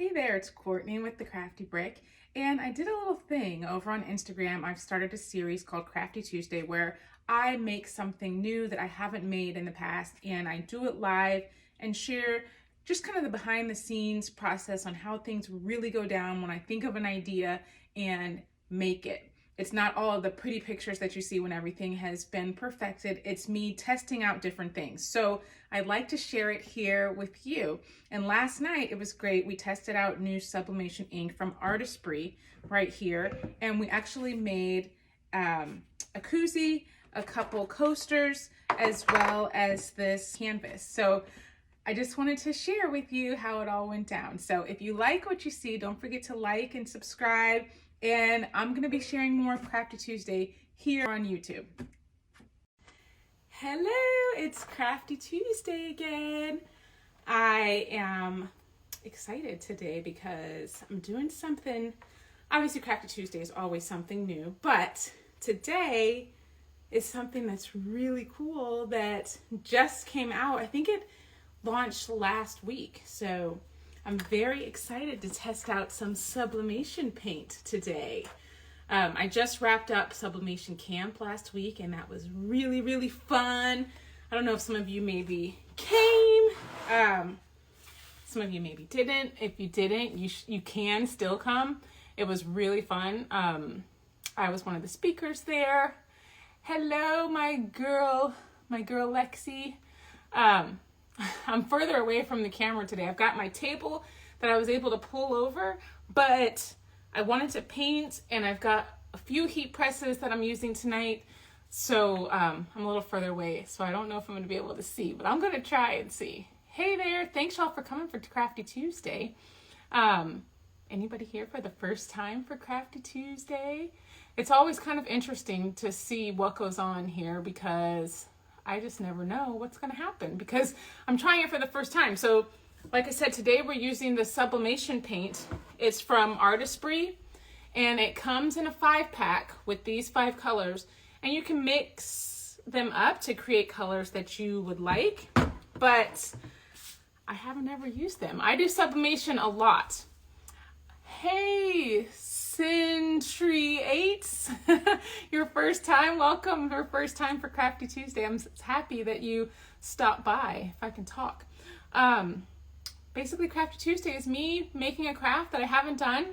Hey there, it's Courtney with The Crafty Brick, and I did a little thing over on Instagram. I've started a series called Crafty Tuesday where I make something new that I haven't made in the past, and I do it live and share just kind of the behind the scenes process on how things really go down when I think of an idea and make it. It's not all of the pretty pictures that you see when everything has been perfected. It's me testing out different things. So I'd like to share it here with you. And last night it was great. We tested out new sublimation ink from Artesprix right here. And we actually made a koozie, a couple coasters, as well as this canvas. So I just wanted to share with you how it all went down. So if you like what you see, don't forget to like and subscribe. And I'm going to be sharing more of Crafty Tuesday here on YouTube. Hello, it's Crafty Tuesday again. I am excited today because I'm doing something. Obviously, Crafty Tuesday is always something new, but today is something that's really cool that just came out. I think it launched last week, so I'm very excited to test out some sublimation paint today. I just wrapped up Sublimation Camp last week, and that was really, really fun. I don't know if some of you maybe came. Some of you maybe didn't. If you didn't, you can still come. It was really fun. I was one of the speakers there. Hello, my girl Lexi. I'm further away from the camera today. I've got my table that I was able to pull over, but I wanted to paint, and I've got a few heat presses that I'm using tonight. So I'm a little further away, so I don't know if I'm going to be able to see, but I'm going to try and see. Hey there, thanks y'all for coming for Crafty Tuesday. Anybody here for the first time for Crafty Tuesday? It's always kind of interesting to see what goes on here because I just never know what's going to happen because I'm trying it for the first time. So like I said, today we're using the sublimation paint. It's from Artesprix, and it comes in a 5-pack with these 5 colors, and you can mix them up to create colors that you would like, but I haven't ever used them. I do sublimation a lot. Hey, Century 8s, your first time, welcome, your first time for Crafty Tuesday. I'm happy that you stopped by, if I can talk. Basically, Crafty Tuesday is me making a craft that I haven't done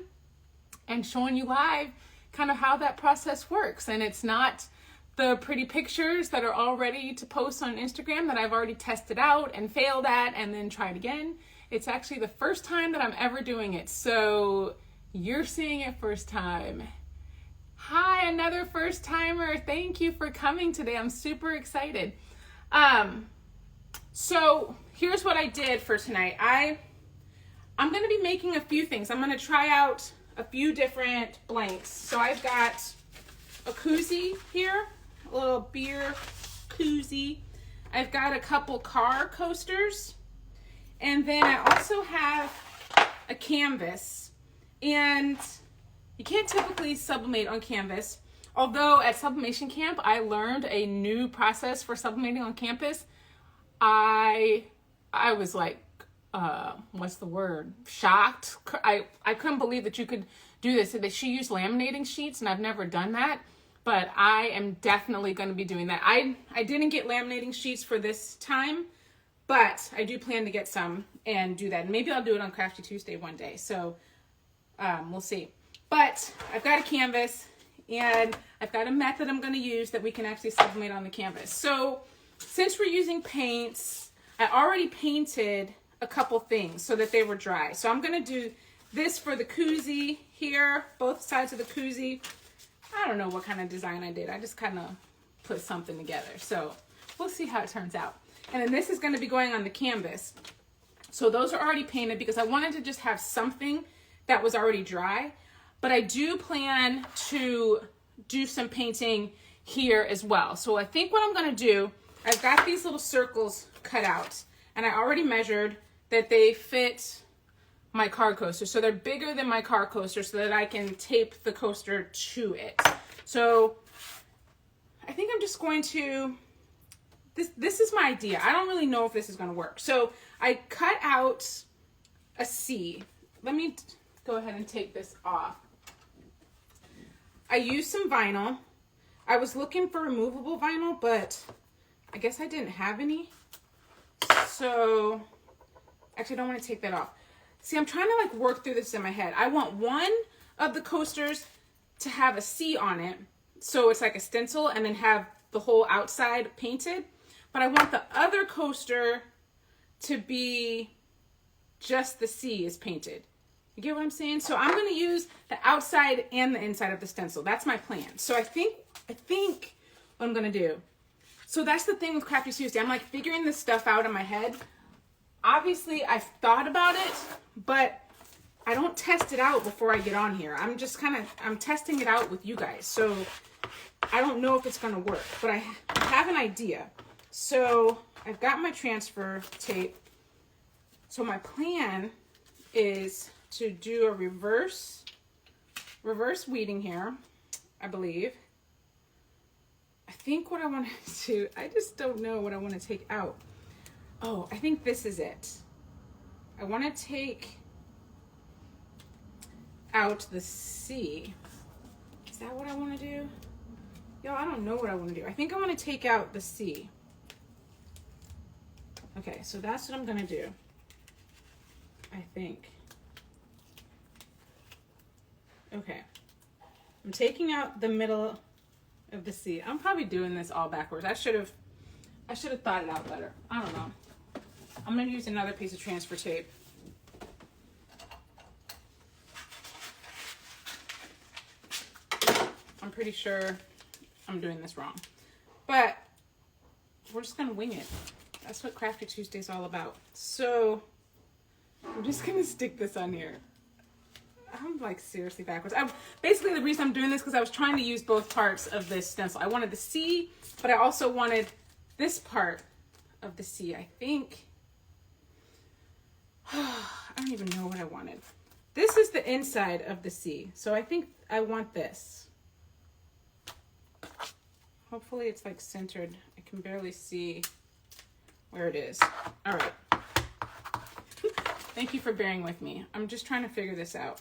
and showing you live kind of how that process works. And it's not the pretty pictures that are all ready to post on Instagram that I've already tested out and failed at and then tried again. It's actually the first time that I'm ever doing it. So you're seeing it first time. Hi, another first timer. Thank you for coming today. I'm super excited. So here's what I did for tonight. I'm going to be making a few things. I'm going to try out a few different blanks. So I've got a koozie here, a little beer koozie. I've got a couple car coasters. And then I also have a canvas. And you can't typically sublimate on canvas. Although at Sublimation Camp, I learned a new process for sublimating on canvas. I was like, what's the word? Shocked. I couldn't believe that you could do this. That she used laminating sheets, and I've never done that. But I am definitely going to be doing that. I didn't get laminating sheets for this time, but I do plan to get some and do that. And maybe I'll do it on Crafty Tuesday one day. So we'll see. But I've got a canvas, and I've got a method I'm going to use that we can actually sublimate on the canvas. So since we're using paints, I already painted a couple things so that they were dry. So I'm going to do this for the koozie here, both sides of the koozie. I don't know what kind of design I did. I just kind of put something together. So we'll see how it turns out. And then this is going to be going on the canvas. So those are already painted because I wanted to just have something that was already dry, but I do plan to do some painting here as well. So I think what I'm going to do, I've got these little circles cut out, and I already measured that they fit my car coaster. So they're bigger than my car coaster so that I can tape the coaster to it. So I think I'm just going to, this is my idea. I don't really know if this is going to work. So I cut out a C let me go ahead and take this off. I used some vinyl. I was looking for removable vinyl, but I guess I didn't have any. So, actually I don't want to take that off. See, I'm trying to like work through this in my head. I want one of the coasters to have a C on it. So it's like a stencil and then have the whole outside painted. But I want the other coaster to be just the C is painted. You get what I'm saying? So I'm going to use the outside and the inside of the stencil. That's my plan. So I think what I'm going to do. So that's the thing with Crafty Tuesday. I'm like figuring this stuff out in my head. Obviously, I've thought about it, but I don't test it out before I get on here. I'm just I'm testing it out with you guys. So I don't know if it's going to work, but I have an idea. So I've got my transfer tape. So my plan is to do a reverse weeding here, I believe. I think what I want to do, I just don't know what I want to take out. Oh, I think this is it. I want to take out the C. Is that what I want to do? Yo, I don't know what I want to do. I think I want to take out the C. Okay, so that's what I'm going to do. I think. Okay. I'm taking out the middle of the C. I'm probably doing this all backwards. I should have thought it out better. I don't know. I'm going to use another piece of transfer tape. I'm pretty sure I'm doing this wrong. But we're just going to wing it. That's what Crafty Tuesday is all about. So I'm just going to stick this on here. I'm like seriously backwards. Basically the reason I'm doing this because I was trying to use both parts of this stencil. I wanted the C, but I also wanted this part of the C. I think, I don't even know what I wanted. This is the inside of the C. So I think I want this. Hopefully it's like centered. I can barely see where it is. All right. Thank you for bearing with me. I'm just trying to figure this out.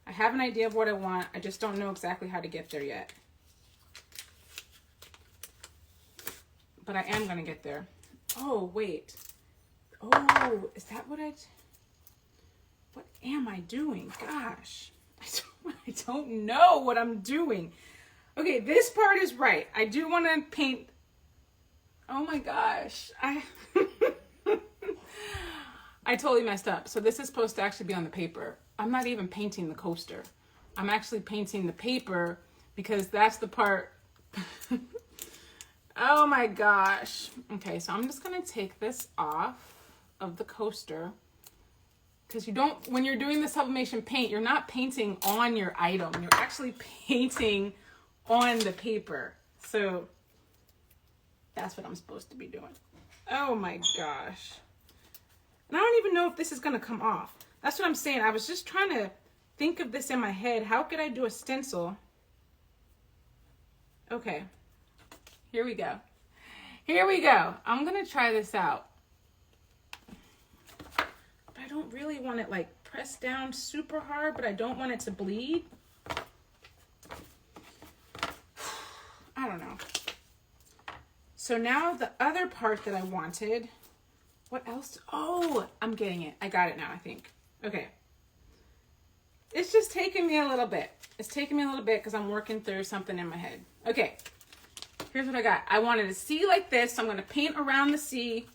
I have an idea of what I want. I just don't know exactly how to get there yet. But I am going to get there. Oh, wait. Oh, is that what what am I doing? Gosh, I don't know what I'm doing. Okay, this part is right. I do want to paint. Oh my gosh. I totally messed up. So this is supposed to actually be on the paper. I'm not even painting the coaster. I'm actually painting the paper because that's the part. Oh my gosh. Okay, so I'm just gonna take this off of the coaster because you don't, when you're doing the sublimation paint, you're not painting on your item. You're actually painting on the paper. So that's what I'm supposed to be doing. Oh my gosh. And I don't even know if this is gonna come off. That's what I'm saying. I was just trying to think of this in my head. How could I do a stencil? Okay, here we go. Here we go. I'm gonna try this out. But I don't really want it like pressed down super hard, but I don't want it to bleed. I don't know. So now the other part that I wanted, what else? Oh, I'm getting it. I got it now, I think. Okay. It's just taking me a little bit. It's taking me a little bit because I'm working through something in my head. Okay. Here's what I got. I wanted a C like this, so I'm going to paint around the C.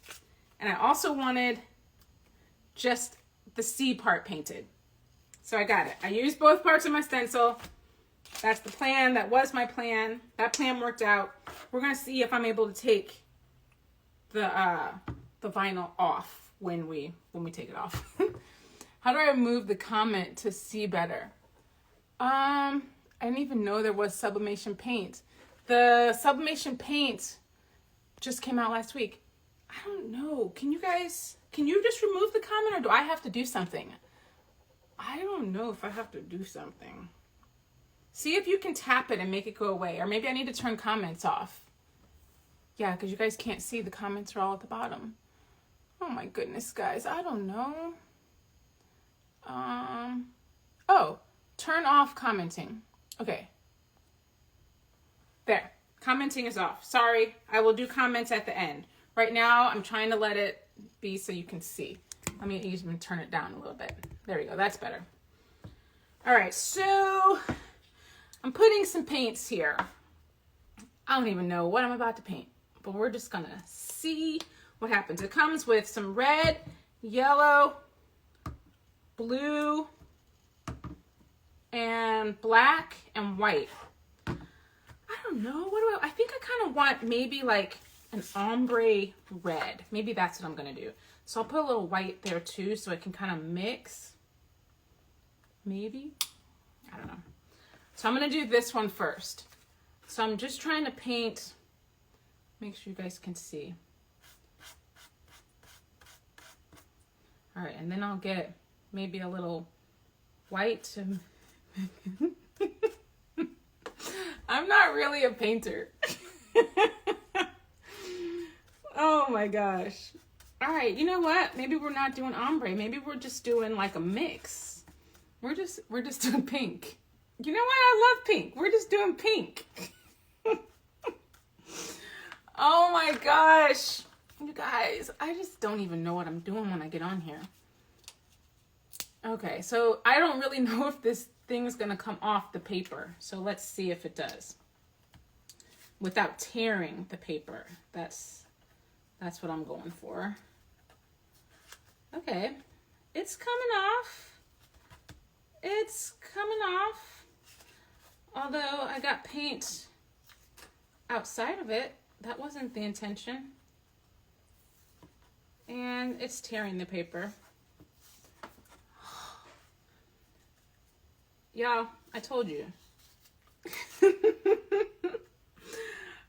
And I also wanted just the C part painted. So I got it. I used both parts of my stencil. That's the plan. That was my plan. That plan worked out. We're going to see if I'm able to take the vinyl off when we take it off. How do I remove the comment to see better? I didn't even know there was sublimation paint. The sublimation paint just came out last week. I don't know. Can you just remove the comment, or do I have to do something? I don't know if I have to do something. See if you can tap it and make it go away. Or maybe I need to turn comments off. Yeah, because you guys can't see. The comments are all at the bottom. Oh my goodness, guys. I don't know. Oh, turn off commenting. Okay. There. Commenting is off. Sorry. I will do comments at the end. Right now, I'm trying to let it be so you can see. Let me even turn it down a little bit. There we go. That's better. All right. So I'm putting some paints here. I don't even know what I'm about to paint, but we're just going to see what happens. It comes with some red, yellow, blue, and black and white. I don't know. I think I kind of want maybe like an ombre red. Maybe that's what I'm going to do. So I'll put a little white there too so it can kind of mix. Maybe. I don't know. So I'm going to do this one first. So I'm just trying to paint, make sure you guys can see. All right, and then I'll get maybe a little white to... I'm not really a painter. Oh my gosh. All right, you know what? Maybe we're not doing ombre. Maybe we're just doing like a mix. We're just doing pink. You know what? I love pink. We're just doing pink. Oh my gosh. You guys, I just don't even know what I'm doing when I get on here. Okay, so I don't really know if this thing is going to come off the paper. So let's see if it does. Without tearing the paper. That's what I'm going for. Okay, it's coming off. It's coming off. Although I got paint outside of it. That wasn't the intention. And it's tearing the paper. Y'all, I told you.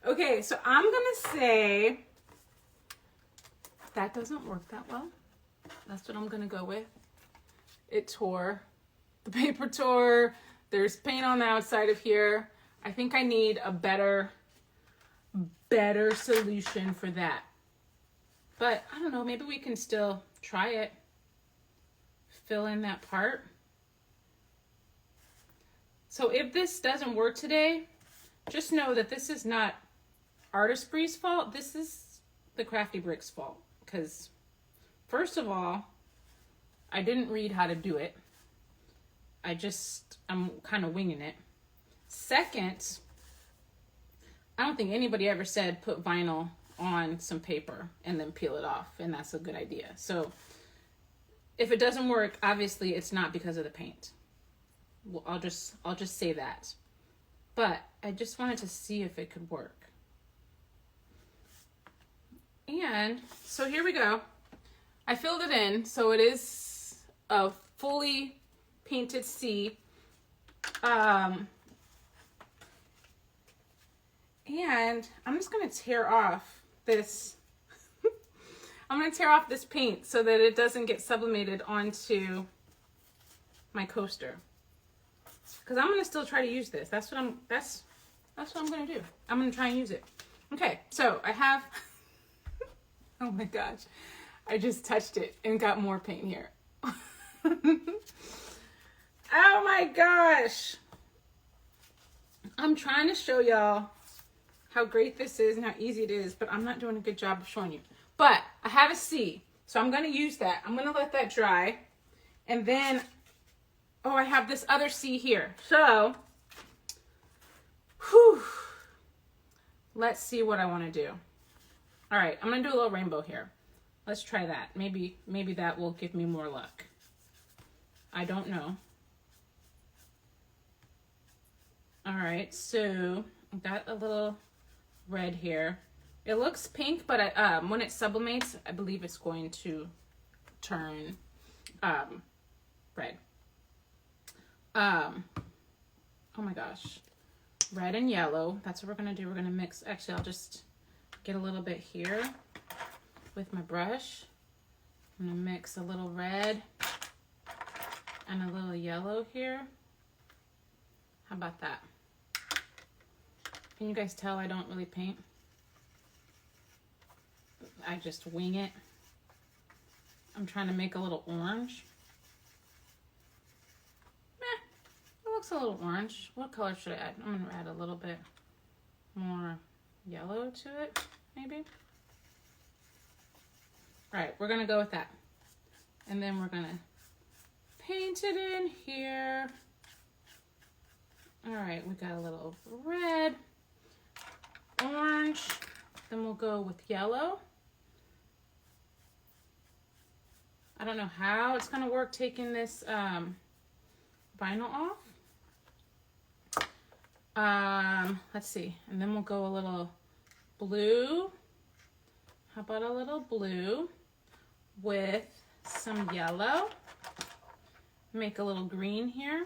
Okay, so I'm gonna say that doesn't work that well. That's what I'm gonna go with. It tore. The paper tore. There's paint on the outside of here. I think I need a better solution for that. But I don't know, maybe we can still try it. Fill in that part. So if this doesn't work today, just know that this is not Artesprix's fault. This is the Crafty Bricks fault. Because first of all, I didn't read how to do it. I'm kind of winging it. Second, I don't think anybody ever said put vinyl on some paper and then peel it off, and that's a good idea. So if it doesn't work, obviously it's not because of the paint. Well, I'll just say that. But I just wanted to see if it could work. And so here we go. I filled it in, so it is a fully painted C. And I'm just going to tear off this. I'm going to tear off this paint so that it doesn't get sublimated onto my coaster. Because I'm going to still try to use this. That's what I'm going to do. I'm going to try and use it. Okay, so I have, oh my gosh, I just touched it and got more paint here. Oh my gosh. I'm trying to show y'all how great this is and how easy it is, but I'm not doing a good job of showing you. But I have a C, so I'm going to use that. I'm going to let that dry. And then, oh, I have this other C here. So, whew, let's see what I want to do. All right, I'm going to do a little rainbow here. Let's try that. Maybe that will give me more luck. I don't know. All right, so I got a little red here. It looks pink, but when it sublimates, I believe it's going to turn red. Oh my gosh. Red and yellow. That's what we're going to do. We're going to mix. Actually, I'll just get a little bit here with my brush. I'm going to mix a little red and a little yellow here. How about that? Can you guys tell I don't really paint? I just wing it. I'm trying to make a little orange. looks a little orange. What color should I add? I'm gonna add a little bit more yellow to it, maybe. All right, we're gonna go with that. And then we're gonna paint it in here. All right, we got a little red, orange, then we'll go with yellow. I don't know how it's gonna work taking this vinyl off. Let's see, and then we'll go a little blue. How about a little blue with some yellow? Make a little green here.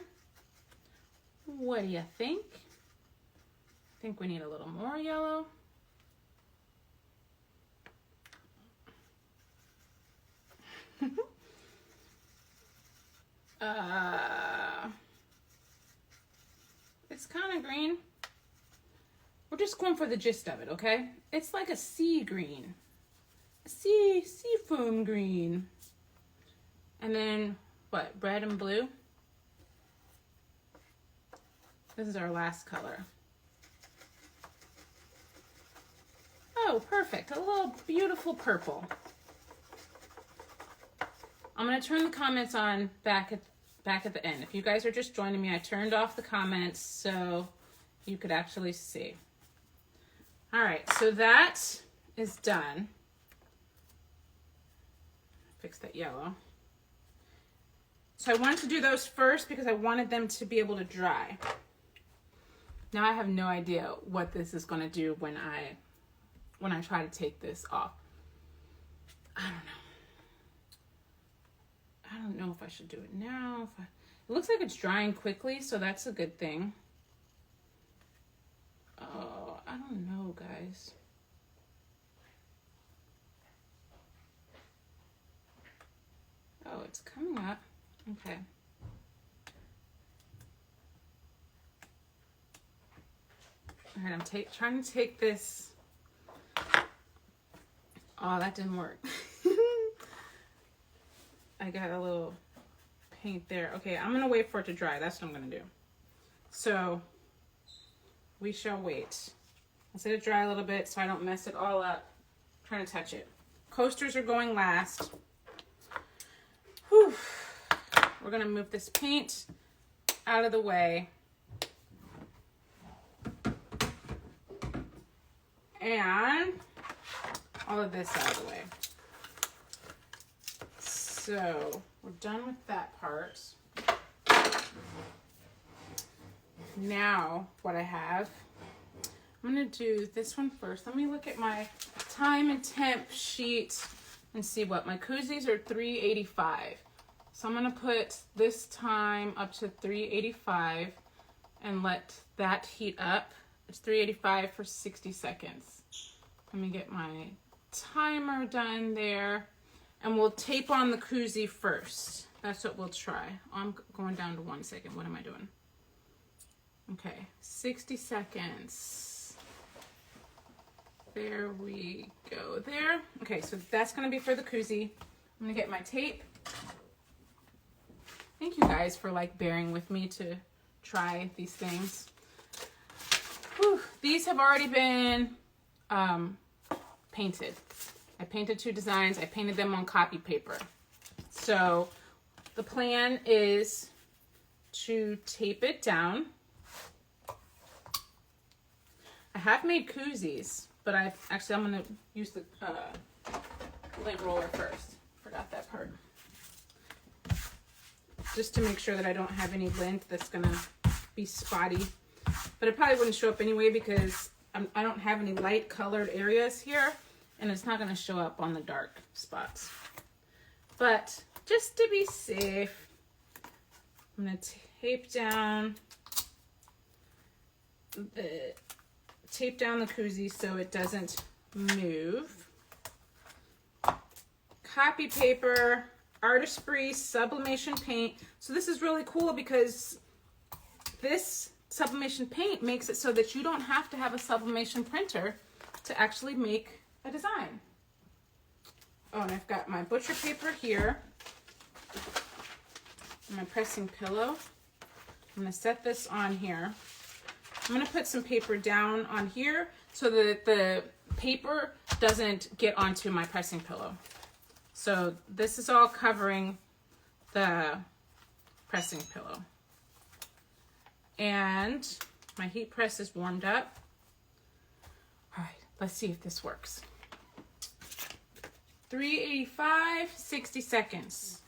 What do you think? I think we need a little more yellow. It's kind of green. We're just going for the gist of it, okay? It's like a sea green. A sea foam green. And then, what, red and blue? This is our last color. Oh, perfect. A little beautiful purple. I'm going to turn the comments on back at the end. If you guys are just joining me, I turned off the comments so you could actually see. All right, so that is done. Fix that yellow. So I wanted to do those first because I wanted them to be able to dry. Now I have no idea what this is going to do when I try to take this off. I don't know. I don't know if I should do it now. It looks like it's drying quickly, so that's a good thing. Oh, I don't know, guys. Oh, it's coming up. Okay. All right, I'm trying to take this. Oh, that didn't work. I got a little paint there. Okay, I'm gonna wait for it to dry. That's what I'm gonna do. So we shall wait. Let's let it dry a little bit so I don't mess it all up. I'm trying to touch it. Coasters are going last. Whew. We're gonna move this paint out of the way. And all of this out of the way. So we're done with that part. Now what I have, I'm gonna do this one first. Let me look at my time and temp sheet and see what my koozies are. 385. So I'm gonna put this time up to 385 and let that heat up. It's 385 for 60 seconds. Let me get my timer done there. And we'll tape on the koozie first. That's what we'll try. I'm going down to 1 second. What am I doing? Okay, 60 seconds. There we go there. Okay, so that's gonna be for the koozie. I'm gonna get my tape. Thank you guys for bearing with me to try these things. Whew. These have already been painted. I painted 2 designs. I painted them on copy paper. So the plan is to tape it down. I have made koozies, but I'm gonna use the lint roller first. Forgot that part. Just to make sure that I don't have any lint that's gonna be spotty. But it probably wouldn't show up anyway because I don't have any light colored areas here. And it's not going to show up on the dark spots. But just to be safe, I'm going to tape down the koozie so it doesn't move. Copy paper, Artesprix sublimation paint. So this is really cool because this sublimation paint makes it so that you don't have to have a sublimation printer to actually make a design. Oh, and I've got my butcher paper here and my pressing pillow. I'm gonna set this on here. I'm gonna put some paper down on here so that the paper doesn't get onto my pressing pillow. So this is all covering the pressing pillow. And my heat press is warmed up. All right, let's see if this works. 385, 60 seconds.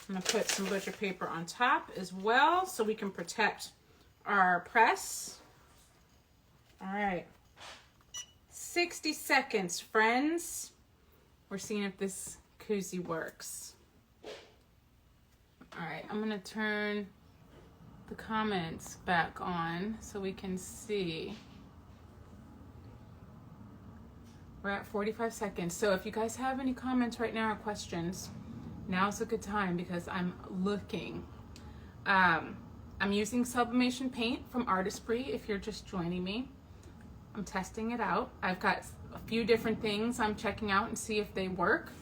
I'm gonna put some butcher paper on top as well so we can protect our press. All right, 60 seconds, friends. We're seeing if this koozie works. All right, I'm gonna turn the comments back on so we can see. We're at 45 seconds. So if you guys have any comments right now or questions, now's a good time because I'm looking. I'm using sublimation paint from Artesprix if you're just joining me. I'm testing it out. I've got a few different things I'm checking out and see if they work.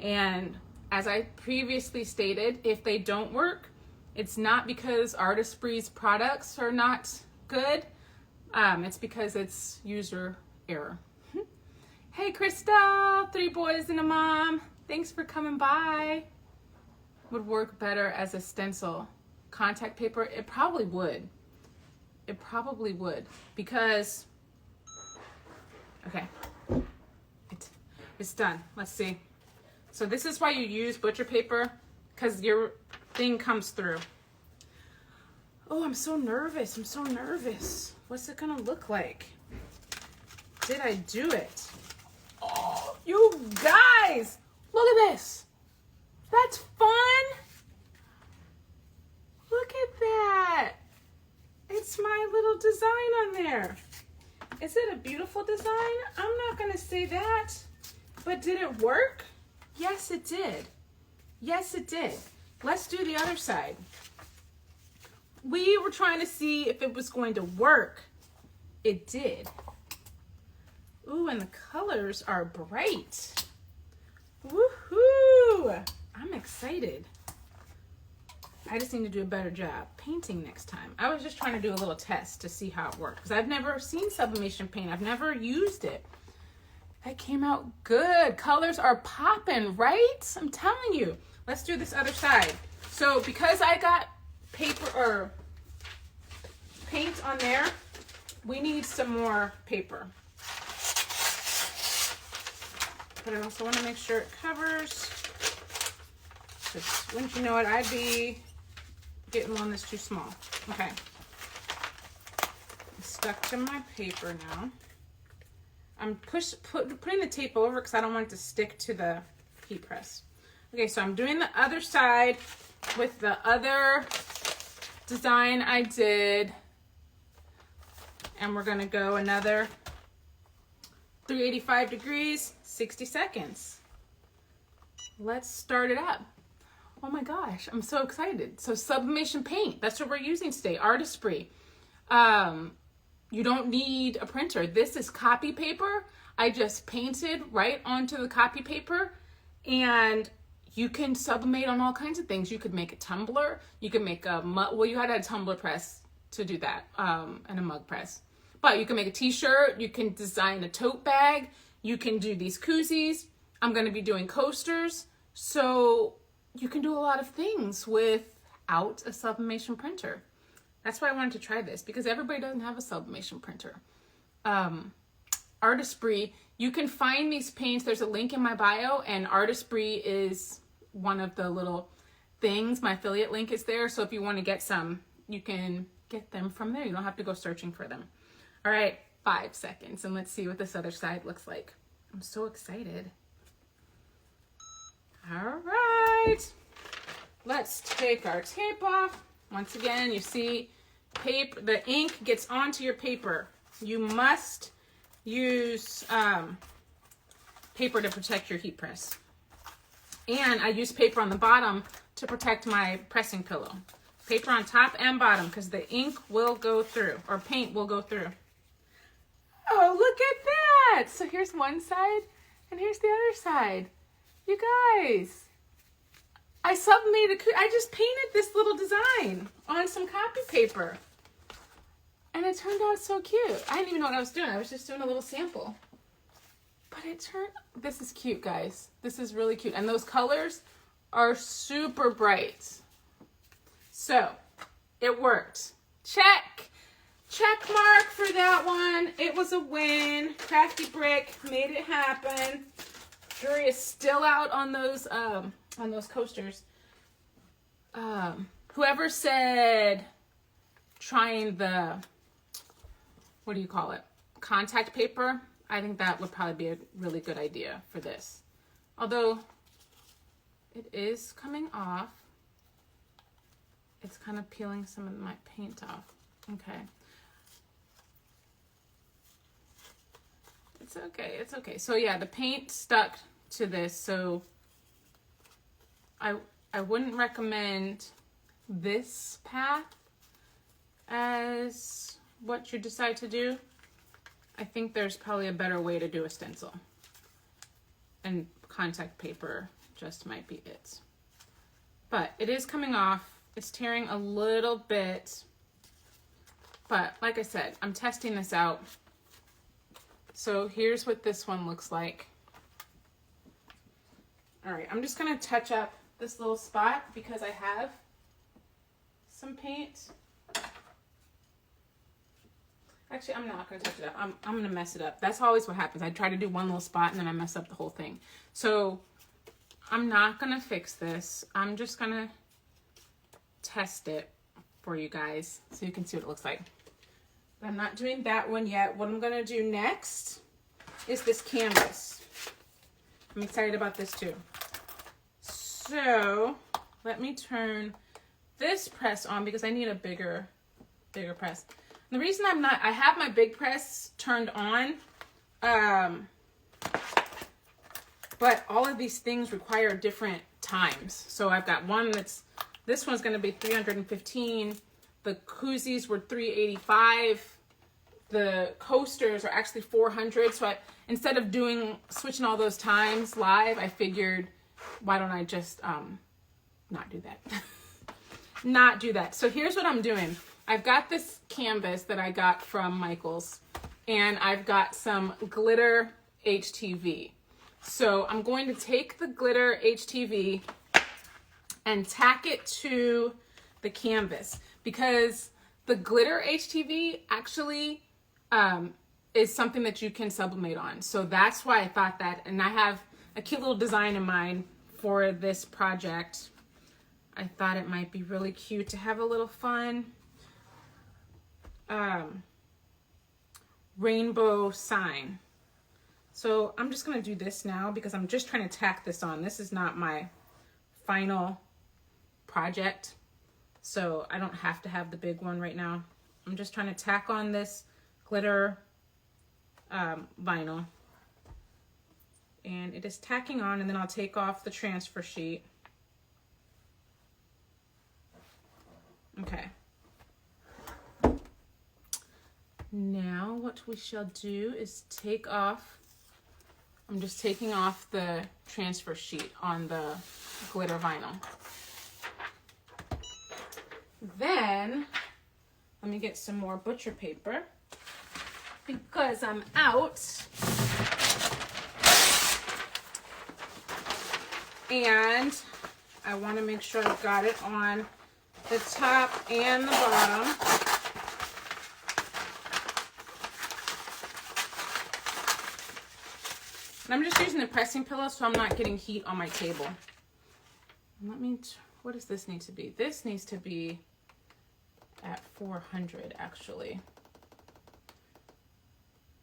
And as I previously stated, if they don't work, it's not because Artesprix's products are not good. It's because it's user error. Hey Crystal, 3 boys and a mom. Thanks for coming by. Would work better as a stencil. Contact paper, it probably would. It probably would because, okay, it's done. Let's see. So this is why you use butcher paper, because your thing comes through. Oh, I'm so nervous. I'm so nervous. What's it gonna look like? Did I do it? Oh, you guys, look at this. That's fun. Look at that. It's my little design on there. Is it a beautiful design? I'm not gonna say that, but did it work? Yes, it did. Yes, it did. Let's do the other side. We were trying to see if it was going to work. It did. Ooh, and the colors are bright. Woohoo! I'm excited. I just need to do a better job painting next time. I was just trying to do a little test to see how it worked because I've never seen sublimation paint. I've never used it. That came out good. Colors are popping, right? I'm telling you. Let's do this other side. So because I got paper or paint on there, we need some more paper. But I also want to make sure it covers. Just, wouldn't you know it, I'd be getting one that's too small. Okay. I'm stuck to my paper now. I'm putting the tape over because I don't want it to stick to the heat press. Okay, so I'm doing the other side with the other design I did. And we're gonna go another 385 degrees, 60 seconds. Let's start it up. Oh my gosh, I'm so excited. So sublimation paint, that's what we're using today, Artesprix. You don't need a printer. This is copy paper. I just painted right onto the copy paper, and you can sublimate on all kinds of things. You could make a tumbler. You could make a mug. Well, you had a tumbler press to do that, and a mug press. But you can make a t-shirt. You can design a tote bag. You can do these koozies. I'm going to be doing coasters. So you can do a lot of things without a sublimation printer. That's why I wanted to try this, because everybody doesn't have a sublimation printer. Artesprix, you can find these paints. There's a link in my bio, and Artesprix is one of the little things. My affiliate link is there, so if you want to get some, you can get them from there. You don't have to go searching for them. All right, 5 seconds, and let's see what this other side looks like. I'm so excited. All right, let's take our tape off. Once again, you see paper, the ink gets onto your paper. You must use paper to protect your heat press. And I use paper on the bottom to protect my pressing pillow. Paper on top and bottom, because the ink will go through, or paint will go through. Oh, look at that! So here's one side, and here's the other side. You guys, I sublimated, I just painted this little design on some copy paper. And it turned out so cute. I didn't even know what I was doing. I was just doing a little sample. But it turned, this is cute, guys. This is really cute. And those colors are super bright. So, it worked. Check. Check mark for that one. It was a win. Crafty Brick made it happen. Jury is still out on those coasters. Whoever said trying the, what do you call it? Contact paper. I think that would probably be a really good idea for this. Although it is coming off. It's kind of peeling some of my paint off. Okay. It's okay, it's okay. So yeah, the paint stuck to this, so I wouldn't recommend this path as what you decide to do. I think there's probably a better way to do a stencil. And contact paper just might be it. But it is coming off. It's tearing a little bit. But like I said, I'm testing this out. So here's what this one looks like. All right, I'm just gonna touch up this little spot because I have some paint. Actually, I'm not gonna touch it up. I'm gonna mess it up. That's always what happens. I try to do one little spot and then I mess up the whole thing. So I'm not gonna fix this. I'm just gonna test it for you guys so you can see what it looks like. But I'm not doing that one yet. What I'm gonna do next is this canvas. I'm excited about this too. So let me turn this press on because I need a bigger press. And the reason I have my big press turned on, but all of these things require different times. So I've got one this one's gonna be 315. The koozies were 385. The coasters are actually 400. So instead of switching all those times live, I figured, why don't I just not do that? Not do that. So here's what I'm doing. I've got this canvas that I got from Michael's, and I've got some glitter HTV. So I'm going to take the glitter HTV and tack it to the canvas because the glitter HTV actually is something that you can sublimate on. So that's why I thought that, and I have a cute little design in mind for this project. I thought it might be really cute to have a little fun rainbow sign. So I'm just gonna do this now because I'm just trying to tack this on. This is not my final project, so I don't have to have the big one right now. I'm just trying to tack on this glitter vinyl, and it is tacking on, and then I'll take off the transfer sheet. Okay. Now what we shall do is take off, I'm just taking off the transfer sheet on the glitter vinyl. Then, let me get some more butcher paper because I'm out. And I want to make sure I've got it on the top and the bottom. And I'm just using the pressing pillow so I'm not getting heat on my table. What does this need to be? This needs to be at 400 actually.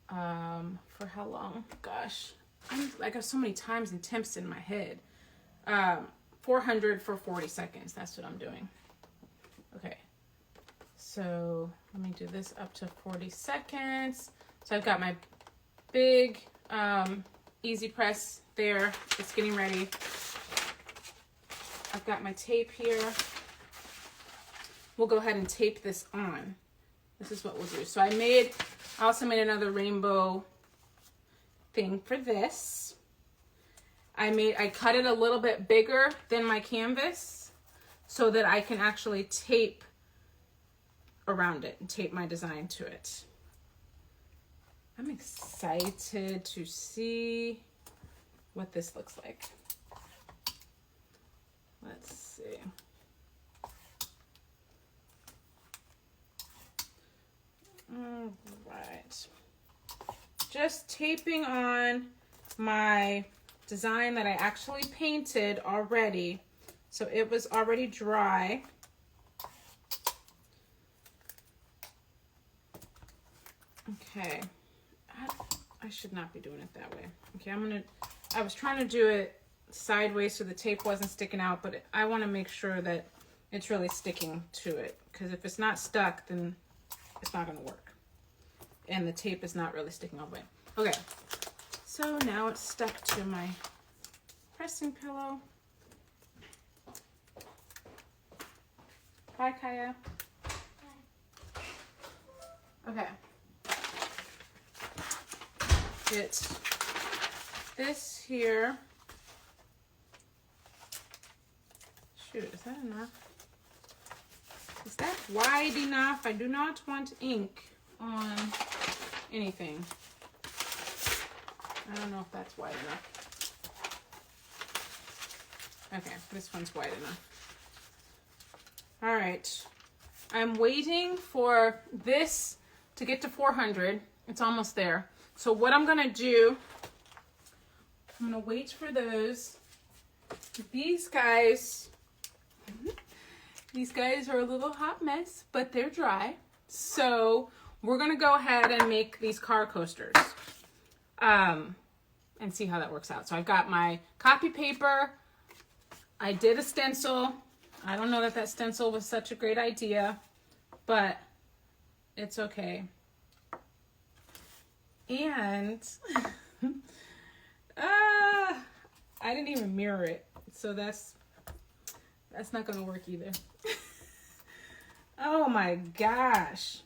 For how long? Gosh, I got so many times and temps in my head. 400 for 40 seconds. That's what I'm doing. Okay. So let me do this up to 40 seconds. So I've got my big easy press there. It's getting ready. I've got my tape here. We'll go ahead and tape this on. This is what we'll do. So I also made another rainbow thing for this. I cut it a little bit bigger than my canvas so that I can actually tape around it and tape my design to it. I'm excited to see what this looks like. Let's see. All right. Just taping on my design that I actually painted already. So it was already dry. Okay. I should not be doing it that way. Okay, I was trying to do it sideways so the tape wasn't sticking out, but I want to make sure that it's really sticking to it, because if it's not stuck, then it's not going to work. And the tape is not really sticking all the way. Okay, so now it's stuck to my pressing pillow. Hi, Kaya. Hi. Okay. Get this here. Shoot, is that enough? Is that wide enough? I do not want ink on anything. I don't know if that's wide enough. Okay, this one's wide enough. All right, I'm waiting for this to get to 400. It's almost there. So what I'm gonna do, I'm gonna wait for those. These guys are a little hot mess, but they're dry. So we're gonna go ahead and make these car coasters and see how that works out. So I've got my copy paper. I did a stencil. I don't know that stencil was such a great idea, but it's okay. And I didn't even mirror it, so that's not gonna work either. Oh my gosh.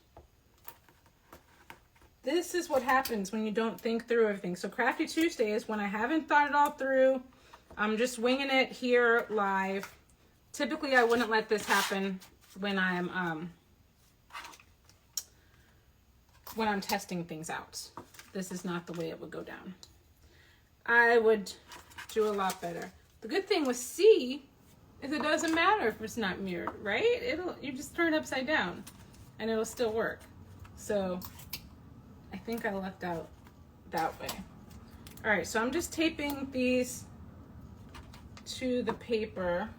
This is what happens when you don't think through everything. So Crafty Tuesday is when I haven't thought it all through. I'm just winging it here live. Typically I wouldn't let this happen when I'm testing things out. This is not the way it would go down. I would do a lot better. The good thing with C is it doesn't matter if it's not mirrored, right? You just turn it upside down and it'll still work. So I think I left out that way. All right, so I'm just taping these to the paper.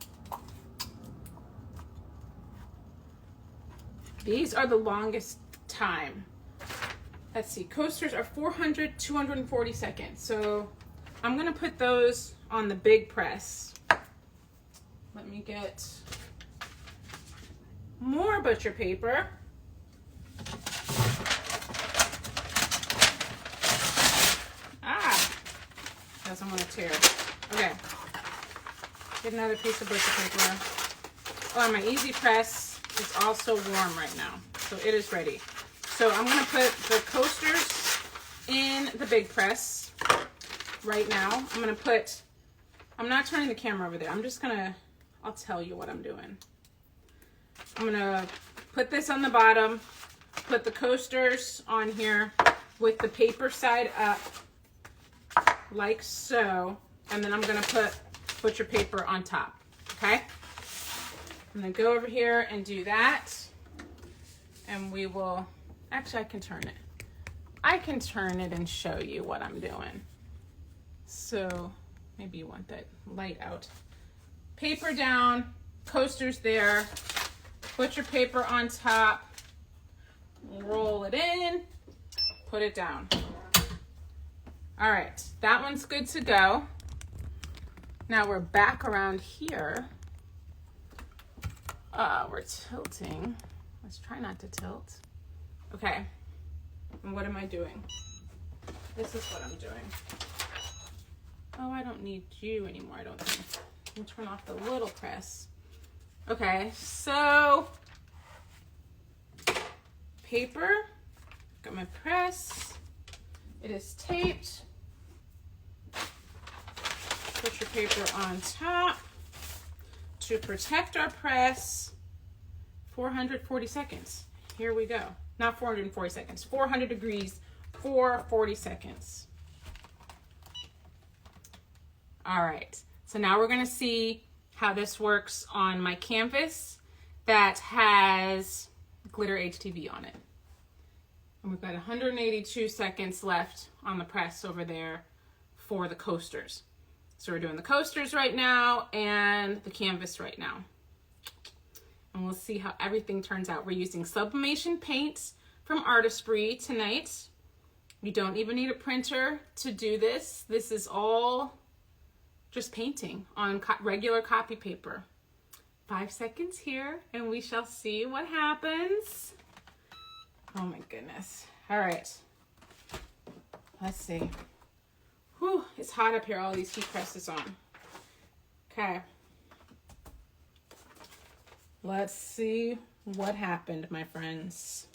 These are the longest time. Let's see, coasters are 400, 240 seconds. So I'm gonna put those on the big press. Let me get more butcher paper. I'm gonna tear it. Okay. Get another piece of butcher paper. Oh, and my easy press is also warm right now, so it is ready. So I'm gonna put the coasters in the big press right now. I'm not turning the camera over there. I'll tell you what I'm doing. I'm gonna put this on the bottom, put the coasters on here with the paper side up, like so, and then I'm gonna put butcher paper on top, okay? I'm gonna go over here and do that, and we will, actually I can turn it and show you what I'm doing. So maybe you want that light out. Paper down, coasters there, butcher paper on top, roll it in, put it down. All right, that one's good to go. Now we're back around here. We're tilting. Let's try not to tilt. Okay, and what am I doing? This is what I'm doing. Oh, I don't need you anymore, I don't think. Let me turn off the little press. Okay, so paper, got my press. It is taped. Butcher paper on top to protect our press. 440 seconds. Here we go. Not 440 seconds. 400 degrees for 40 seconds. All right. So now we're going to see how this works on my canvas that has glitter HTV on it. And we've got 182 seconds left on the press over there for the coasters. So we're doing the coasters right now and the canvas right now. And we'll see how everything turns out. We're using sublimation paints from Artesprix tonight. You don't even need a printer to do this. This is all just painting on regular copy paper. 5 seconds here and we shall see what happens. Oh my goodness. All right. Let's see. Whew, it's hot up here, all these heat presses on. Okay. Let's see what happened, my friends.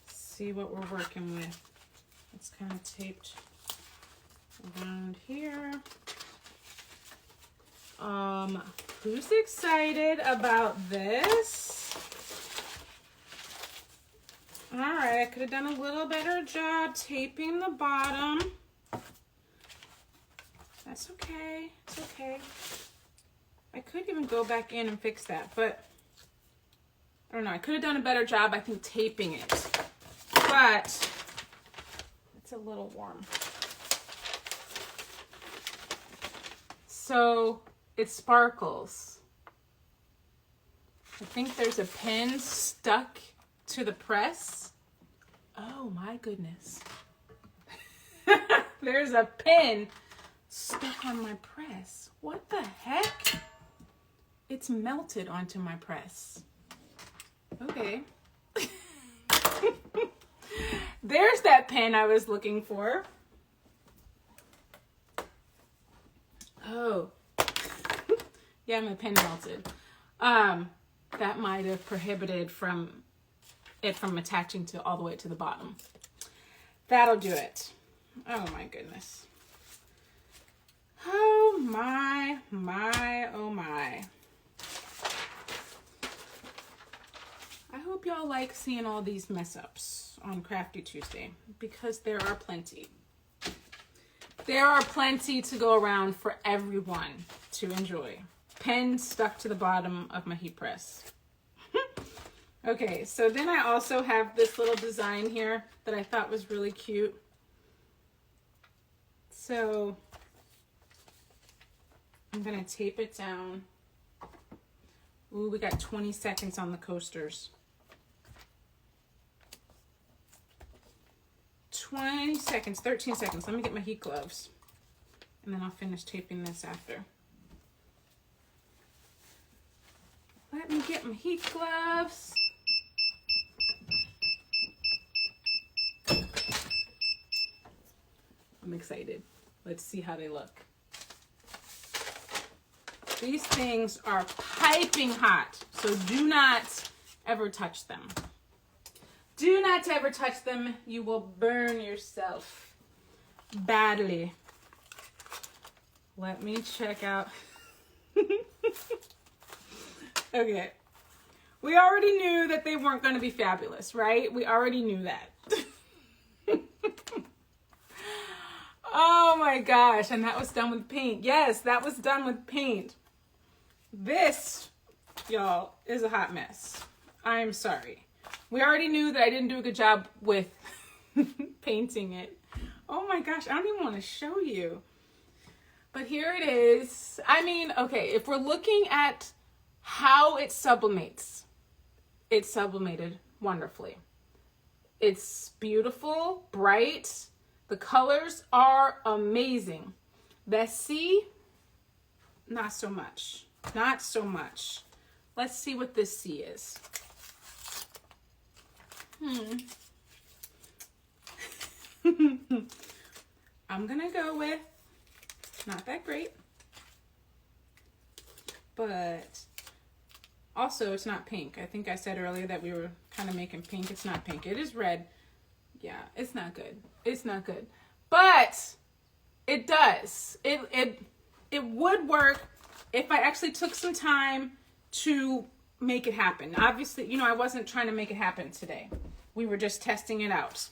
See what we're working with. It's kind of taped around here. Who's excited about this? All right, I could have done a little better job taping the bottom. That's okay, it's okay. I could even go back in and fix that, but I don't know. I could have done a better job, I think, taping it, but it's a little warm. So it sparkles. I think there's a pin stuck to the press. Oh my goodness. There's a pin stuck on my press. What the heck? It's melted onto my press. Okay. There's that pin I was looking for. Oh. Yeah, my pen melted. That might have prohibited it from attaching to all the way to the bottom. That'll do it. Oh my goodness. Oh my, oh my. I hope y'all like seeing all these mess ups on Crafty Tuesday, because there are plenty. There are plenty to go around for everyone to enjoy. Pen stuck to the bottom of my heat press. Okay, so then I also have this little design here that I thought was really cute. So I'm gonna tape it down. Ooh, we got 20 seconds on the coasters. 20 seconds, 13 seconds. Let me get my heat gloves and then I'll finish taping this after. Let me get my heat gloves. I'm excited. Let's see how they look. These things are piping hot, so do not ever touch them. Do not ever touch them. You will burn yourself badly. Let me check out. Okay. We already knew that they weren't going to be fabulous, right? We already knew that. Oh my gosh. And that was done with paint. Yes, that was done with paint. This, y'all, is a hot mess. I'm sorry. We already knew that I didn't do a good job with painting it. Oh my gosh, I don't even want to show you. But here it is. I mean, okay, if we're looking at how it sublimates, it's sublimated wonderfully. It's beautiful, bright. The colors are amazing. The sea, not so much. Not so much. Let's see what this sea is. I'm gonna go with not that great, but also it's not pink. I think I said earlier that we were kind of making pink. It's not pink. It is red. Yeah, it's not good. It's not good. But It does. It would work if I actually took some time to make it happen. Obviously, you know, I wasn't trying to make it happen today. We were just testing it out.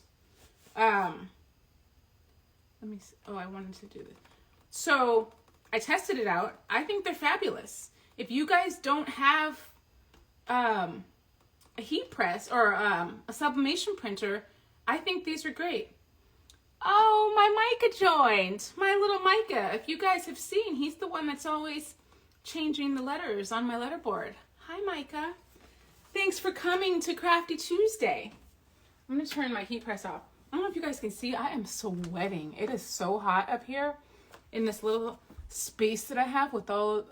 Let me see. Oh, I wanted to do this. So I tested it out. I think they're fabulous. If you guys don't have a heat press or a sublimation printer, I think these are great. Oh, my Micah joined. My little Micah. If you guys have seen, he's the one that's always changing the letters on my letterboard. Hi, Micah. Thanks for coming to Crafty Tuesday. I'm going to turn my heat press off. I don't know if you guys can see. I am sweating. It is so hot up here in this little space that I have with all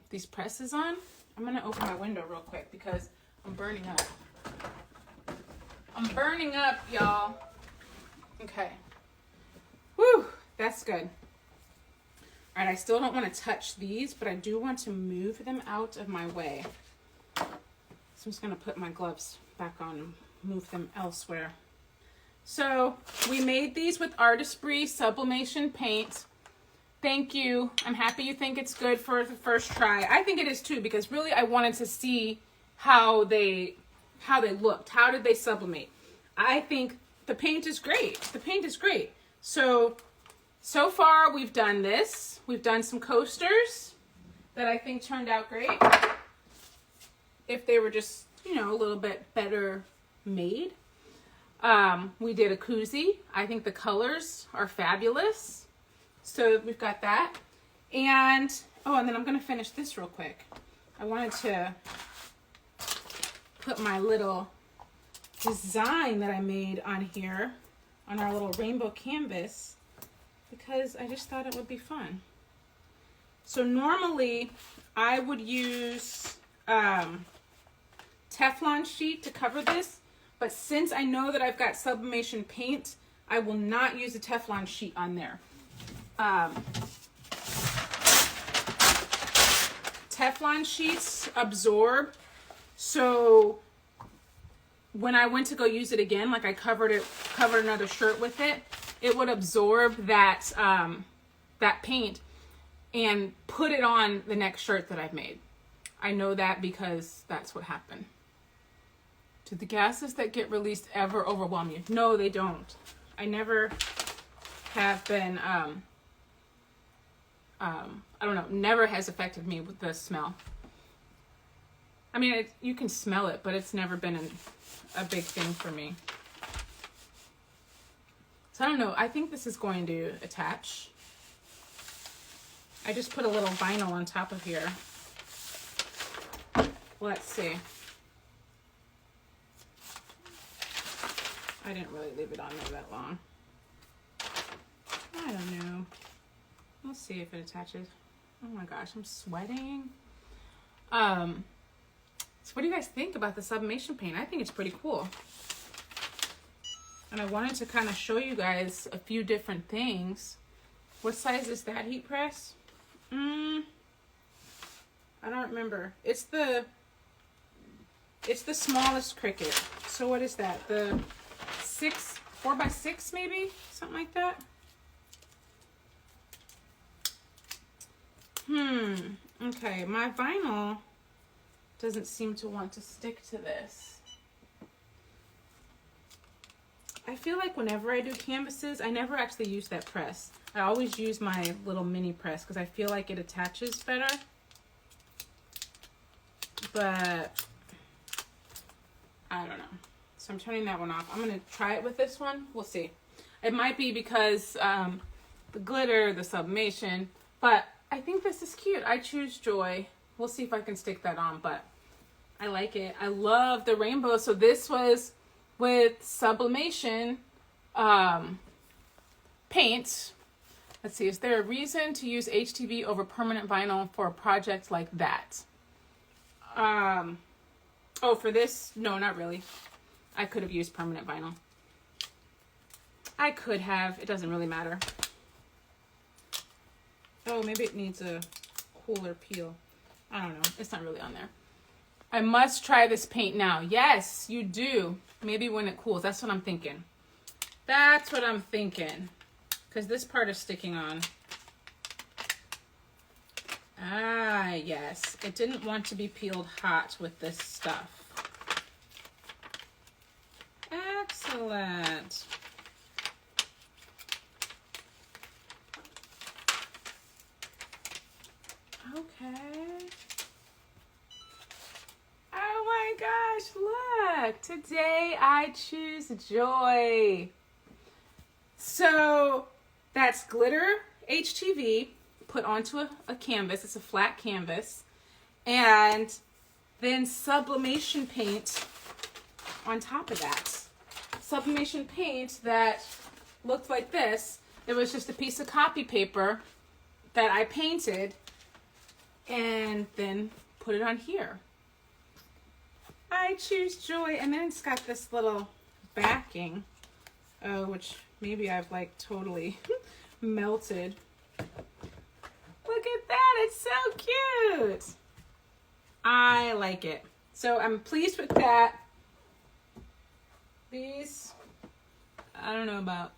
these presses on. I'm going to open my window real quick because I'm burning up. I'm burning up, y'all. Okay. Whew, that's good. All right, I still don't want to touch these, but I do want to move them out of my way. So I'm just going to put my gloves back on and move them elsewhere. So we made these with Artesprix sublimation paint. Thank you. I'm happy you think it's good for the first try. I think it is too, because really I wanted to see how they looked. How did they sublimate? I think the paint is great. The paint is great. So far we've done this. We've done some coasters that I think turned out great. If they were just, you know, a little bit better made. We did a koozie. I think the colors are fabulous. So we've got that. And, oh, and then I'm going to finish this real quick. I wanted to put my little design that I made on here, on our little rainbow canvas, because I just thought it would be fun. So normally I would use Teflon sheet to cover this, but since I know that I've got sublimation paint, I will not use a Teflon sheet on there. Teflon sheets absorb, so when I went to go use it again, like I covered another shirt with it, it would absorb that that paint and put it on the next shirt that I've made. I know that because that's what happened. Do the gases that get released ever overwhelm you? No, they don't. I never have been, I don't know, never has affected me with the smell. I mean, you can smell it, but it's never been a big thing for me. So I don't know. I think this is going to attach. I just put a little vinyl on top of here. Let's see. I didn't really leave it on there that long. I don't know. We'll see if it attaches. Oh my gosh, I'm sweating. So what do you guys think about the sublimation paint? I think it's pretty cool. And I wanted to kind of show you guys a few different things. What size is that heat press? I don't remember. It's the smallest Cricut. So what is that? The 4x6 maybe? Something like that? Okay, my vinyl doesn't seem to want to stick to this. I feel like whenever I do canvases, I never actually use that press. I always use my little mini press because I feel like it attaches better. But I don't know. So I'm turning that one off. I'm going to try it with this one. We'll see. It might be because the glitter, the sublimation, but I think this is cute. I choose Joy. We'll see if I can stick that on, but I like it. I love the rainbow. So this was with sublimation paint. Let's see, is there a reason to use HTV over permanent vinyl for a project like that? Oh, for this? No, not really. I could have used permanent vinyl. I could have. It doesn't really matter. Oh, maybe it needs a cooler peel. I don't know. It's not really on there. I must try this paint now. Yes, you do. Maybe when it cools. That's what I'm thinking. That's what I'm thinking. because this part is sticking on. Ah, yes. It didn't want to be peeled hot with this stuff. Excellent. Okay. Oh my gosh, look. Today I choose joy. So that's glitter HTV put onto a canvas. It's a flat canvas. And then sublimation paint on top of that. Sublimation paint that looked like this. It was just a piece of copy paper that I painted and then put it on here. I choose joy. And then it's got this little backing, which maybe I've like totally melted. Look at that, it's so cute. I like it. So I'm pleased with that. These, I don't know about.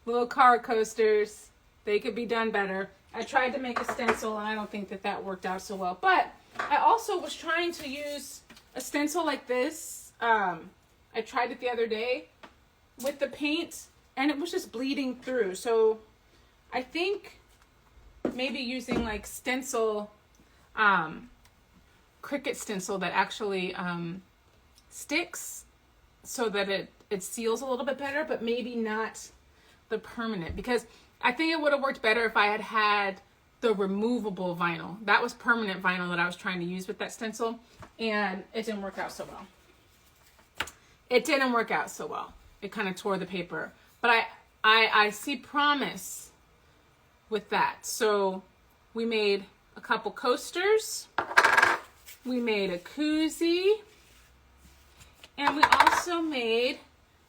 Little car coasters, they could be done better. I tried to make a stencil and I don't think that that worked out so well. But I also was trying to use a stencil like this. I tried it the other day with the paint and it was just bleeding through. So I think maybe using like stencil, Cricut stencil that actually sticks so that it seals a little bit better, but maybe not the permanent, because I think it would have worked better if I had had the removable vinyl. That was permanent vinyl that I was trying to use with that stencil, and it didn't work out so well. It didn't work out so well. It kind of tore the paper, but I see promise with that. So we made a couple coasters, we made a koozie, and we also made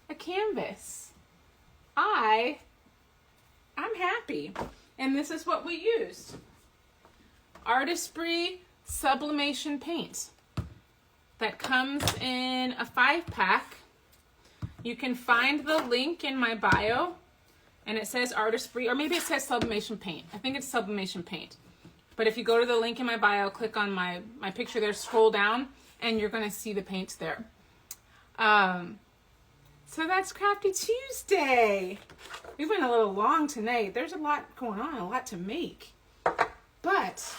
a canvas. I'm happy. And this is what we used. Artesprix Sublimation Paint. That comes in a 5-pack. You can find the link in my bio. And it says Artesprix, or maybe it says Sublimation Paint. I think it's Sublimation Paint. But if you go to the link in my bio, click on my picture there, scroll down, and you're going to see the paints there. So that's Crafty Tuesday. We went a little long tonight. There's a lot going on, a lot to make. But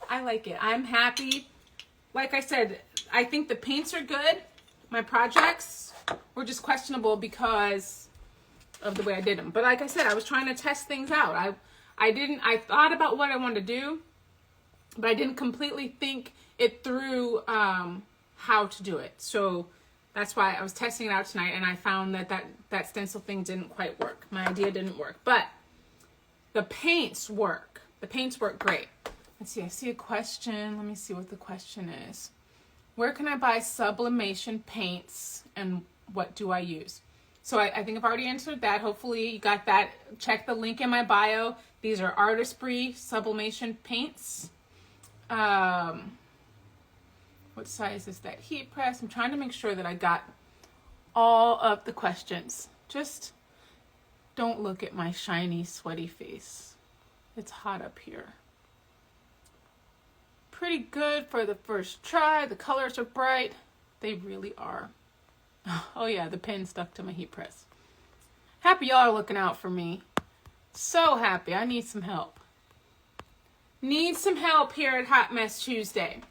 I like it. I'm happy. Like I said, I think the paints are good. My projects were just questionable because of the way I did them. But like I said, I was trying to test things out. I thought about what I wanted to do, but I didn't completely think it through how to do it. So that's why I was testing it out tonight, and I found that stencil thing didn't quite work. My idea didn't work, but the paints work. The paints work great. Let's see, I see a question. Let me see what the question is. Where can I buy sublimation paints, and what do I use? So I think I've already answered that. Hopefully you got that. Check the link in my bio. These are Artesprix sublimation paints. What size is that heat press? I'm trying to make sure that I got all of the questions. Just don't look at my shiny, sweaty face. It's hot up here. Pretty good for the first try. The colors are bright. They really are. Oh yeah, the pen stuck to my heat press. Happy y'all are looking out for me. So happy. I need some help. Need some help here at Hot Mess Tuesday.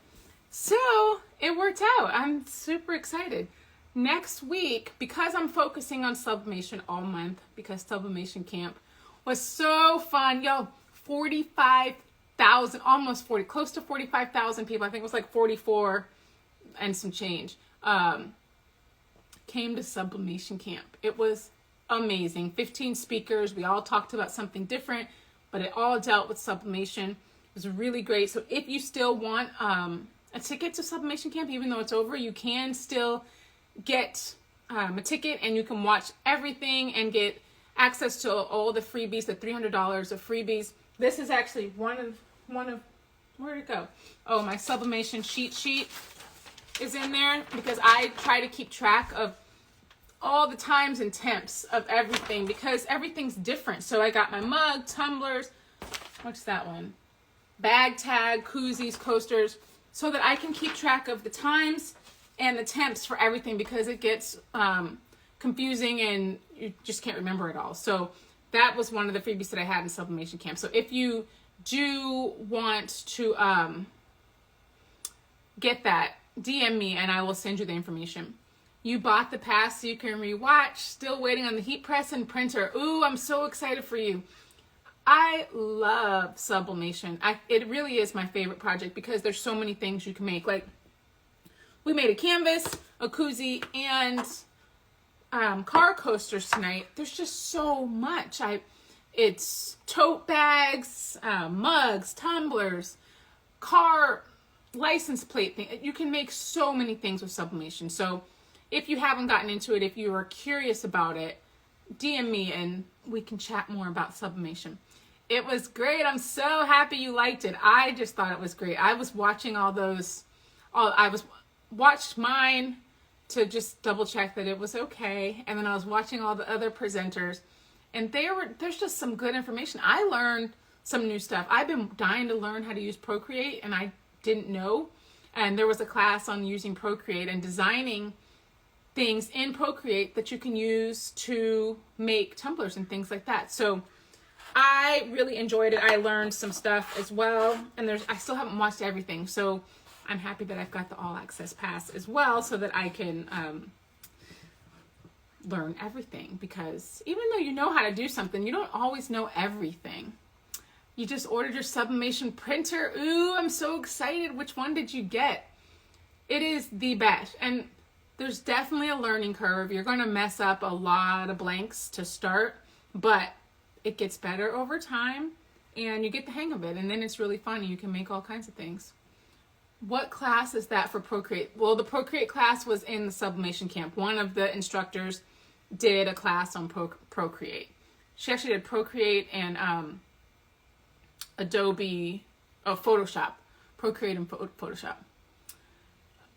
So it worked out. I'm super excited. Next week, because I'm focusing on sublimation all month, because Sublimation Camp was so fun. Yo, 45,000, almost 40, close to 45,000 people. I think it was like 44 and some change. Came to Sublimation Camp. It was amazing. 15 speakers. We all talked about something different, but it all dealt with sublimation. It was really great. So if you still want a ticket to Sublimation Camp, even though it's over, you can still get a ticket, and you can watch everything and get access to all the freebies, the $300 of freebies. This is actually one of where'd it go? Oh, my sublimation cheat sheet is in there, because I try to keep track of all the times and temps of everything because everything's different. So I got my mug, tumblers, what's that one? Bag tag, koozies, coasters, so that I can keep track of the times and the temps for everything because it gets confusing and you just can't remember it all. So that was one of the freebies that I had in Sublimation Camp. So if you do want to get that, DM me and I will send you the information. You bought the pass so you can rewatch. Still waiting on the heat press and printer. Ooh, I'm so excited for you. I love sublimation. It really is my favorite project because there's so many things you can make. Like, we made a canvas, a koozie, and car coasters tonight. There's just so much. It's tote bags, mugs, tumblers, car license plate thing. You can make so many things with sublimation. So if you haven't gotten into it, if you are curious about it, DM me and we can chat more about sublimation. It was great. I'm so happy you liked it. I just thought it was great. I was watching watched mine to just double check that it was okay. And then I was watching all the other presenters and there's just some good information. I learned some new stuff. I've been dying to learn how to use Procreate and I didn't know. And there was a class on using Procreate and designing things in Procreate that you can use to make tumblers and things like that. So I really enjoyed it. I learned some stuff as well. And I still haven't watched everything. So I'm happy that I've got the all access pass as well so that I can learn everything. Because even though you know how to do something, you don't always know everything. You just ordered your sublimation printer. Ooh, I'm so excited. Which one did you get? It is the best. And there's definitely a learning curve. You're going to mess up a lot of blanks to start, but it gets better over time and you get the hang of it. And then it's really fun and you can make all kinds of things. What class is that for Procreate? Well, the Procreate class was in the Sublimation Camp. One of the instructors did a class on Procreate. She actually did Procreate and Photoshop. Procreate and Photoshop.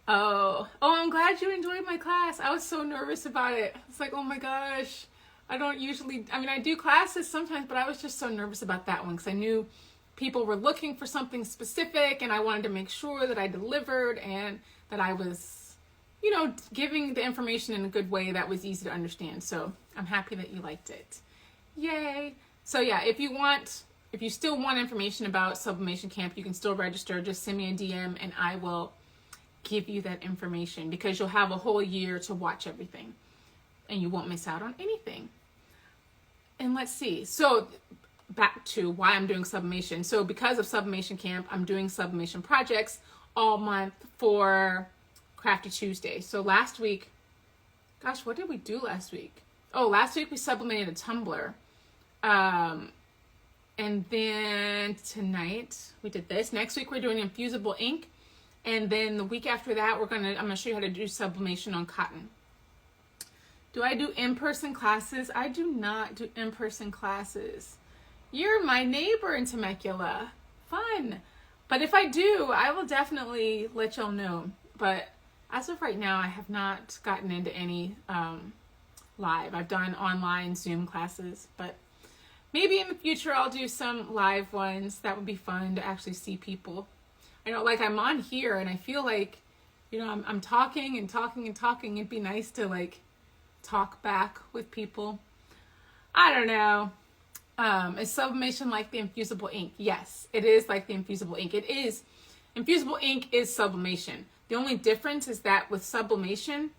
Oh, I'm glad you enjoyed my class. I was so nervous about it. It's like, oh my gosh. I do classes sometimes, but I was just so nervous about that one because I knew people were looking for something specific and I wanted to make sure that I delivered and that I was, giving the information in a good way that was easy to understand. So I'm happy that you liked it. Yay. So yeah, if you still want information about Sublimation Camp, you can still register. Just send me a DM and I will give you that information because you'll have a whole year to watch everything and you won't miss out on anything. And let's see. So back to why I'm doing sublimation. So because of Sublimation Camp, I'm doing sublimation projects all month for Crafty Tuesday. So last week, gosh, what did we do last week? Oh, last week we sublimated a tumbler. And then tonight we did this. Next week we're doing infusible ink. And then the week after that, I'm gonna show you how to do sublimation on cotton. Do I do in-person classes? I do not do in-person classes. You're my neighbor in Temecula. Fun. But if I do, I will definitely let y'all know. But as of right now, I have not gotten into any live. I've done online Zoom classes, but maybe in the future I'll do some live ones. That would be fun to actually see people. I know, like I'm on here and I feel like, I'm talking and talking and talking. It'd be nice to talk back with people. I don't know. Is sublimation like the infusible ink? Yes, it is like the infusible ink. It is. Infusible ink is sublimation. The only difference is that with sublimation,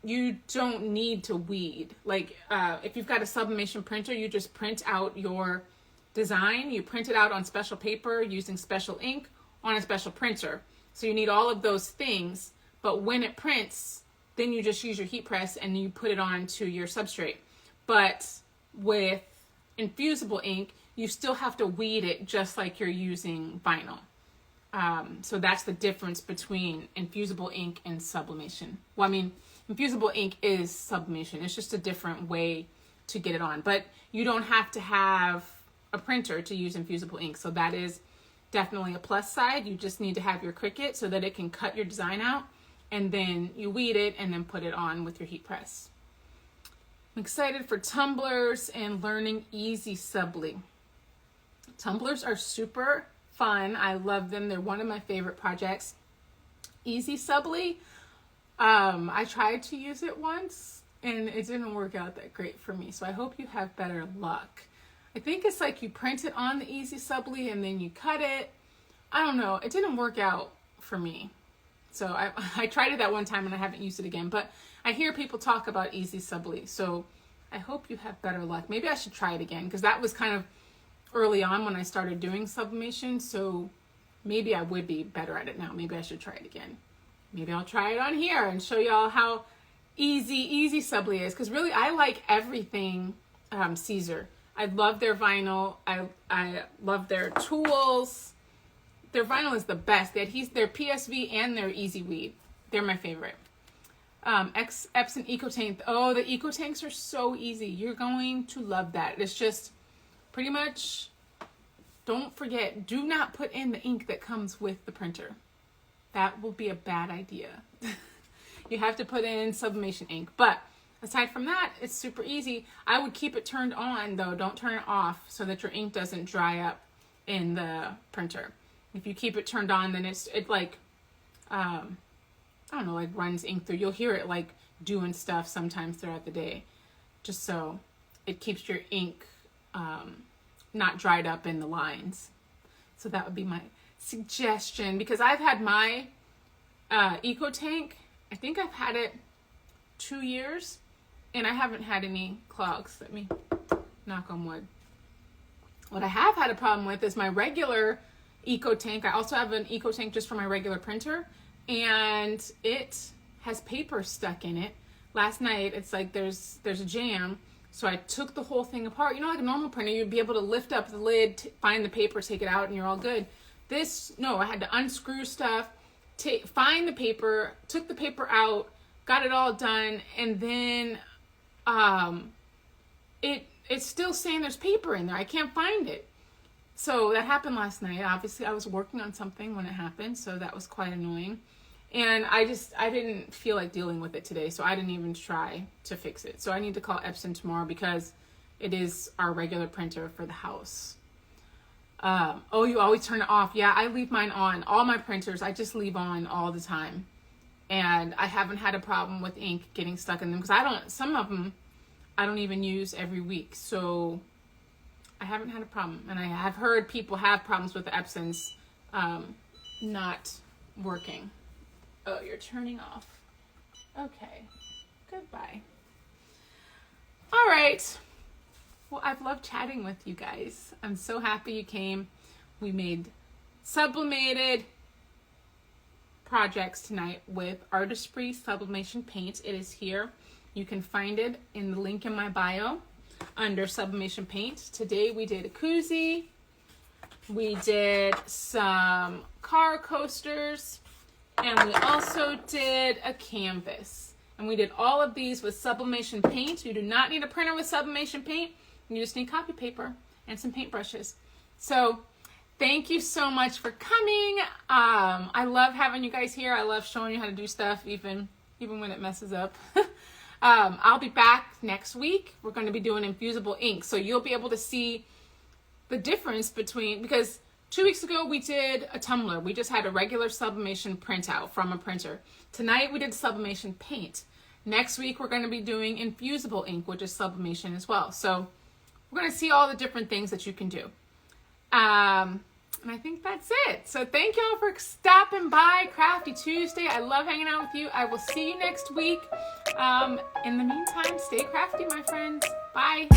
you don't need to weed. If you've got a sublimation printer, you just print out your design. You print it out on special paper using special ink on a special printer. So you need all of those things, but when it prints, then you just use your heat press and you put it onto your substrate. But with infusible ink, you still have to weed it just like you're using vinyl. So that's the difference between infusible ink and sublimation. Well, infusible ink is sublimation. It's just a different way to get it on. But you don't have to have a printer to use infusible ink. So that is definitely a plus side. You just need to have your Cricut so that it can cut your design out. And then you weed it and then put it on with your heat press. I'm excited for tumblers and learning easy Subli. Tumblers are super fun. I love them. They're one of my favorite projects. Easy Subli, I tried to use it once and it didn't work out that great for me. So I hope you have better luck. I think it's like you print it on the Easy Subli and then you cut it. I don't know. It didn't work out for me. So I tried it that one time and I haven't used it again. But I hear people talk about Easy Subli. So I hope you have better luck. Maybe I should try it again because that was kind of early on when I started doing sublimation. So maybe I would be better at it now. Maybe I should try it again. Maybe I'll try it on here and show y'all how easy Subli is. Because really, I like everything Caesar. I love their vinyl. I love their tools. Their vinyl is the best. Their PSV and their Easy Weed. They're my favorite. Epson Eco Tank. Oh, the Eco Tanks are so easy. You're going to love that. It's just pretty much, don't forget, do not put in the ink that comes with the printer. That will be a bad idea. You have to put in sublimation ink. But aside from that, it's super easy. I would keep it turned on though. Don't turn it off so that your ink doesn't dry up in the printer. If you keep it turned on, then it like, I don't know, like runs ink through. You'll hear it like doing stuff sometimes throughout the day, just so it keeps your ink not dried up in the lines. So that would be my suggestion, because I've had my Eco Tank, I think I've had it 2 years and I haven't had any clogs. Let me knock on wood. What I have had a problem with is my regular Eco Tank. I also have an Eco Tank just for my regular printer, and it has paper stuck in it. Last night, it's like there's a jam, so I took the whole thing apart. You know, like a normal printer, you'd be able to lift up the lid, find the paper, take it out, and you're all good. This, no, I had to unscrew stuff, find the paper, took the paper out, got it all done, and then it's still saying there's paper in there. I can't find it. So that happened last night. Obviously, I was working on something when it happened, so that was quite annoying. And I didn't feel like dealing with it today, so I didn't even try to fix it. So I need to call Epson tomorrow because it is our regular printer for the house. Oh, you always turn it off. Yeah, I leave mine on. All my printers, I just leave on all the time. And I haven't had a problem with ink getting stuck in them because some of them I don't even use every week. So I haven't had a problem. And I have heard people have problems with the Epsons not working. Oh, you're turning off. Okay. Goodbye. All right. Well, I've loved chatting with you guys. I'm so happy you came. We made sublimated projects tonight with Artesprix Sublimation Paint. It is here. You can find it in the link in my bio under Sublimation Paint. Today we did a koozie. We did some car coasters. And we also did a canvas. And we did all of these with Sublimation Paint. You do not need a printer with Sublimation Paint. You just need copy paper and some paintbrushes. So thank you so much for coming. I love having you guys here. I love showing you how to do stuff, even when it messes up. I'll be back next week. We're going to be doing infusible ink. So you'll be able to see the difference between, because 2 weeks ago we did a tumbler. We just had a regular sublimation printout from a printer. Tonight we did sublimation paint. Next week we're going to be doing infusible ink, which is sublimation as well. So we're going to see all the different things that you can do. And I think that's it. So thank y'all for stopping by Crafty Tuesday. I love hanging out with you. I will see you next week. In the meantime, stay crafty, my friends. Bye.